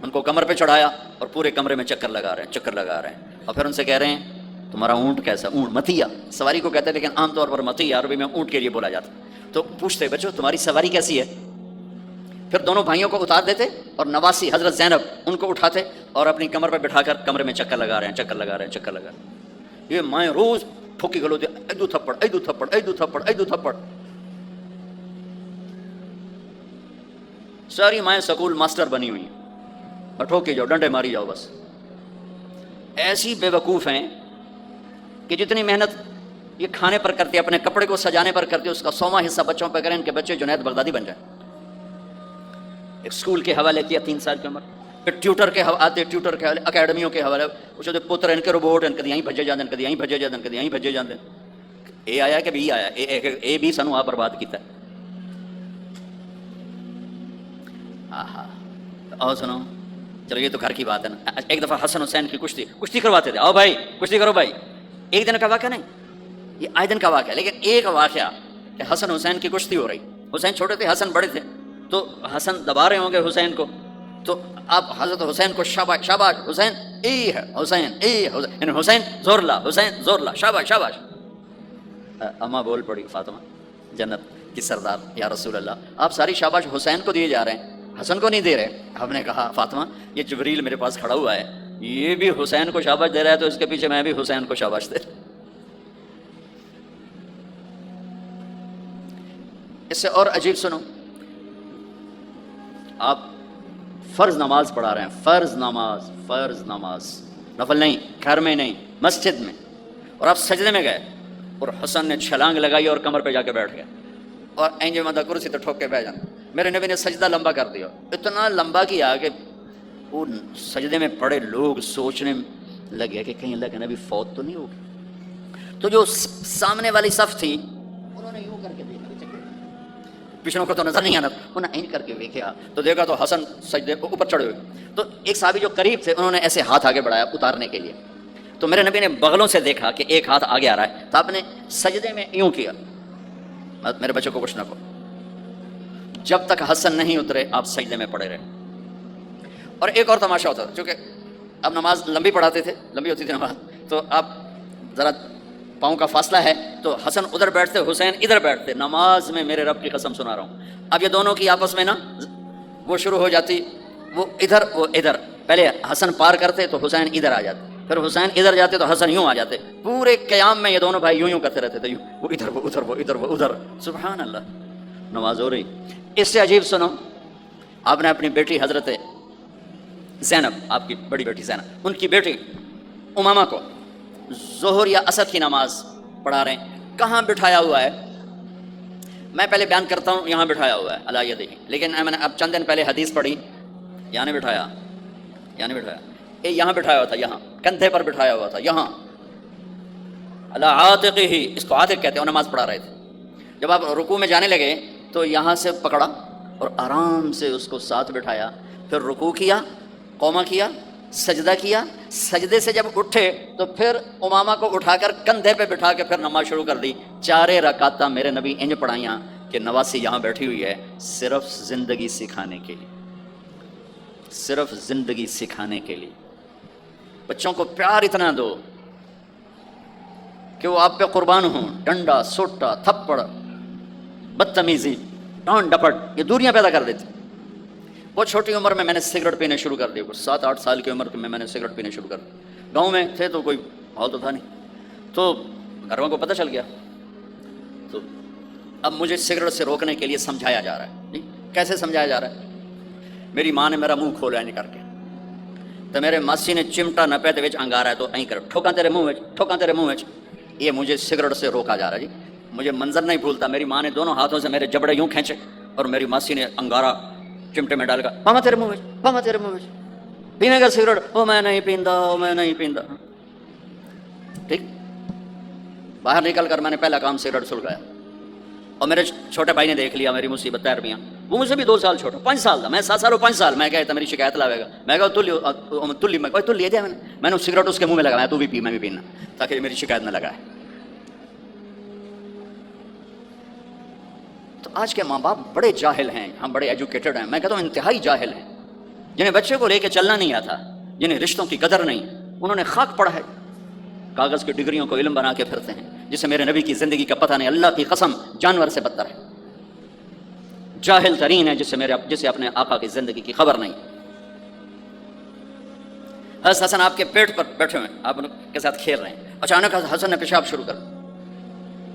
A: ان کو کمر پہ چڑھایا اور پورے کمرے میں چکر لگا رہے ہیں، چکر لگا رہے ہیں. اور پھر ان سے کہہ رہے ہیں تمہارا اونٹ کیسا؟ اونٹ متیا سواری کو کہتے ہیں، لیکن عام طور پر متیا عربی میں اونٹ کے لیے بولا جاتا. تو پوچھتے بچوں تمہاری سواری کیسی ہے؟ پھر دونوں بھائیوں کو اتار دیتے اور نواسی حضرت زینب ان کو اٹھاتے اور اپنی کمر پہ بٹھا کر کمرے میں چکر لگا رہے ہیں، چکر لگا رہے ہیں، چکر لگا رہے ہیں. یہ مائیں روز ٹھوکی گلو دے، ایدو تھپڑ، ایدو تھپڑ، ایدو تھپڑ، ایدو تھپڑ. ساری مائیں سکول ماسٹر بنی ہوئی ہیں، بٹھو کے جاؤ، ڈنڈے ماری جاؤ بس. ایسی بے وقوف ہیں کہ جتنی محنت یہ کھانے پر کرتے، اپنے کپڑے کو سجانے پر کرتے، اس کا 100واں حصہ بچوں پہ کریں، ان کے بچے جنید بغدادی بن جائیں. ایک اسکول کے حوالے کیا 3 سال کی عمر، پھر ٹیوٹر کے آتے، ٹیوٹر کے حوالے، اکیڈمیوں کے حوالے، اس کے پتر ان کے روبوٹ ان کے یہیں بھجے جاتے ہیں، کدی یہیں بھجے جاتے ہیں، کدی یہیں بھجے جاتے ہیں. اے آیا کہ بی آیا، اے بھی سنو آپ برباد کیتا ہے. اور سنو، چلو یہ تو گھر کی بات ہے نا. ایک دفعہ حسن حسین کی کشتی کرواتے تھے، آؤ بھائی کشتی کرو بھائی. ایک دن کا واقعہ نہیں، یہ آئے دن کا واقعہ. لیکن ایک واقعہ کہ حسن حسین کی کشتی ہو رہی، حسین چھوٹے تھے، حسن بڑے تھے، تو حسن دبا رہے ہوں گے حسین کو، تو آپ حضرت حسین کو شاباش شاباش حسین ای ہے، حسین ای حسین، یعنی حسین زور لا، حسین زور لا، شاباش شاباش. اماں بول پڑی، فاطمہ جنت کی سردار، یا رسول اللہ آپ ساری شاباش حسین کو دیے جا رہے ہیں، حسن کو نہیں دے رہے. ہم نے کہا فاطمہ یہ جبریل میرے پاس کھڑا ہوا ہے، یہ بھی حسین کو شاباش دے رہا ہے، تو اس کے پیچھے میں بھی حسین کو شاباش دے رہا ہوں. اس سے اور عجیب سنو، آپ فرض نماز پڑھا رہے ہیں، فرض نماز نفل نہیں، گھر میں نہیں، مسجد میں، اور آپ سجدے میں گئے اور حسن نے چھلانگ لگائی اور کمر پہ جا کے بیٹھ گیا، اور اینجے مدہ کرسی تو ٹھوک کے بیٹھ جانا. میرے نبی نے سجدہ لمبا کر دیا، اتنا لمبا کیا کہ وہ سجدے میں پڑے لوگ سوچنے لگے کہ کہیں اللہ کے نبی فوت تو نہیں ہو گئے. تو جو سامنے والی صف تھی انہوں نے یوں کر کے دیکھا، پچھڑوں کو تو نظر نہیں آنا، انہوں نے این کر کے دیکھا تو دیکھا تو حسن سجدے اوپر چڑھے ہوئے. تو ایک صحابی جو قریب تھے انہوں نے ایسے ہاتھ آگے بڑھایا اتارنے کے لیے، تو میرے نبی نے بغلوں سے دیکھا کہ ایک ہاتھ آگے آ رہا ہے، تو آپ نے سجدے میں یوں کیا. میرے بچوں کو کچھ نہ کہو، جب تک حسن نہیں اترے آپ سجدے میں پڑے رہے. اور ایک اور تماشا ہوتا تھا، چونکہ اب نماز لمبی پڑھاتے تھے، لمبی ہوتی تھی نماز، تو آپ ذرا پاؤں کا فاصلہ ہے تو حسن ادھر بیٹھتے، حسین ادھر بیٹھتے. نماز میں میرے رب کی قسم سنا رہا ہوں، اب یہ دونوں کی آپس میں نا وہ شروع ہو جاتی، وہ ادھر وہ ادھر. پہلے حسن پار کرتے تو حسین ادھر آ جاتے، پھر حسین ادھر جاتے تو حسن یوں آ جاتے. پورے قیام میں یہ دونوں بھائی یوں کرتے رہتے تھے، وہ ادھر وہ ادھر، وہ ادھر وہ ادھر. سبحان اللہ، نماز ہو رہی. اس سے عجیب سنو، آپ نے اپنی بیٹی حضرت زینب، آپ کی بڑی بیٹی زینب، ان کی بیٹی امامہ کو ظہر یا عصر کی نماز پڑھا رہے ہیں. کہاں بٹھایا ہوا ہے میں پہلے بیان کرتا ہوں، یہاں بٹھایا ہوا ہے علی یدہ، لیکن میں نے اب چند دن پہلے حدیث پڑھی، یہاں نہیں بٹھایا، یہاں نہیں بٹھایا، یہاں بٹھایا ہوا تھا، یہاں کندھے پر بٹھایا ہوا تھا، یہاں علی عاتقہ، اس کو عاتق کہتے ہیں. اور نماز پڑھا رہے تھے. جب آپ رکوع میں جانے لگے تو یہاں سے پکڑا اور آرام سے اس کو ساتھ بٹھایا، پھر رکوع کیا، قومہ کیا، سجدہ کیا. سجدے سے جب اٹھے تو پھر امامہ کو اٹھا کر کندھے پہ بٹھا کے پھر نماز شروع کر دی. 4 رکعتاں میرے نبی انج پڑھائیاں کہ نواسی یہاں بیٹھی ہوئی ہے صرف زندگی سکھانے کے لیے، صرف زندگی سکھانے کے لیے. بچوں کو پیار اتنا دو کہ وہ آپ پہ قربان ہوں. ڈنڈا، سوٹا، تھپڑ، بدتمیزی، ڈانٹ ڈپٹ، یہ دوریاں پیدا کر دیتی. بہت چھوٹی عمر میں نے سگریٹ پینے شروع کر دی، 7-8 سال کی عمر میں نے سگریٹ پینے شروع کر دی. گاؤں میں تھے تو کوئی ماحول تو تھا نہیں، تو گھر والوں کو پتہ چل گیا. تو اب مجھے سگریٹ سے روکنے کے لیے سمجھایا جا رہا ہے. جی کیسے سمجھایا جا رہا ہے؟ میری ماں نے میرا منہ کھولا نہیں کر کے، تو میرے ماسی نے چمٹا نپے تے وچ انگارا ہے تو این کر ٹھوکاں تیرے منہ وچ، ٹھوکاں تیرے منہ وچ. یہ مجھے سگریٹ سے روکا جا رہا ہے. جی مجھے منظر نہیں بھولتا، میری ماں نے دونوں ہاتھوں سے میرے جبڑے یوں کھینچے اور میری ماسی نے انگارا چمٹے میں ڈال کر، ماما تیرے منہ وچ، ماما تیرے منہ وچ، پینے کا سگریٹ؟ او میں نہیں پیندا، او میں نہیں پیندا. ٹھیک، باہر نکل کر میں نے پہلا کام سگریٹ سلگایا. اور میرے چھوٹے بھائی نے دیکھ لیا میری مصیبت تیر میاں، وہ مجھ سے بھی 2 سال چھوٹا، 5 سال تھا، میں 7 سال اور 5 سال. میں کہتا میری شکایت لاوے گا، میں کہا تلی میں کوئی لے دیا. میں نے سگریٹ اس کے منہ میں لگایا، تو بھی پی، میں بھی پینا، تاکہ میری شکایت نہ لگائے. تو آج کے ماں باپ بڑے جاہل ہیں، ہم بڑے ایجوکیٹڈ ہیں، میں کہتا ہوں انتہائی جاہل ہیں. جنہیں بچے کو لے کے چلنا نہیں آتا، جنہیں رشتوں کی قدر نہیں، انہوں نے خاک پڑھا ہے، کاغذ کی ڈگریوں کو علم بنا کے پھرتے ہیں، جسے میرے نبی کی زندگی کا پتہ نہیں. اللہ کی قسم جانور سے بدتر ہے، جاہل ترین ہے جسے اپنے آقا کی زندگی کی خبر نہیں. حضرت حسن آپ کے پیٹ پر بیٹھے ہوئے، آپ ان کے ساتھ کھیل رہے ہیں. اچانک حسن نے پیشاب شروع کر،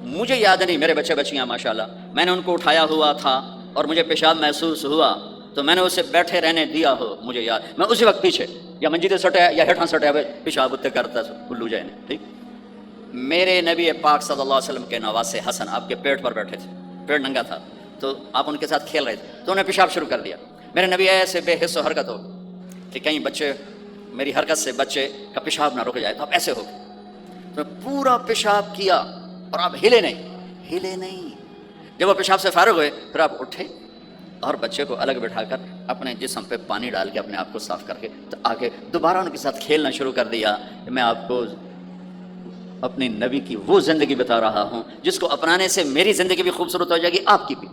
A: مجھے یاد نہیں، میرے بچے بچیاں ماشاءاللہ، میں نے ان کو اٹھایا ہوا تھا اور مجھے پیشاب محسوس ہوا. تو میں نے اسے بیٹھے رہنے دیا ہو، مجھے یاد میں اسی وقت پیچھے یا منجی سٹیا یا ہیٹھاں سٹیا پیشاب اتنے کرتا الو جائے نے. ٹھیک، میرے نبی پاک صلی اللہ علیہ وسلم کے نواسے حسن آپ کے پیٹ پر بیٹھے تھے، پیٹ ننگا تھا، تو آپ ان کے ساتھ کھیل رہے تھے تو انہیں پیشاب شروع کر دیا. میرے نبی ایسے بے حس و حرکت ہو کہ کہیں بچے میری حرکت سے بچے کا پیشاب نہ رک جائے، تو آپ ایسے ہو گئے، تو پورا پیشاب کیا اور آپ ہلے نہیں. جب وہ پیشاب سے فارغ ہوئے پھر آپ اٹھے اور بچے کو الگ بٹھا کر اپنے جسم پہ پانی ڈال کے اپنے آپ کو صاف کر کے تو آگے دوبارہ ان کے ساتھ کھیلنا شروع کر دیا. میں آپ کو اپنی نبی کی وہ زندگی بتا رہا ہوں جس کو اپنانے سے میری زندگی بھی خوبصورت ہو جائے گی، آپ کی بھی.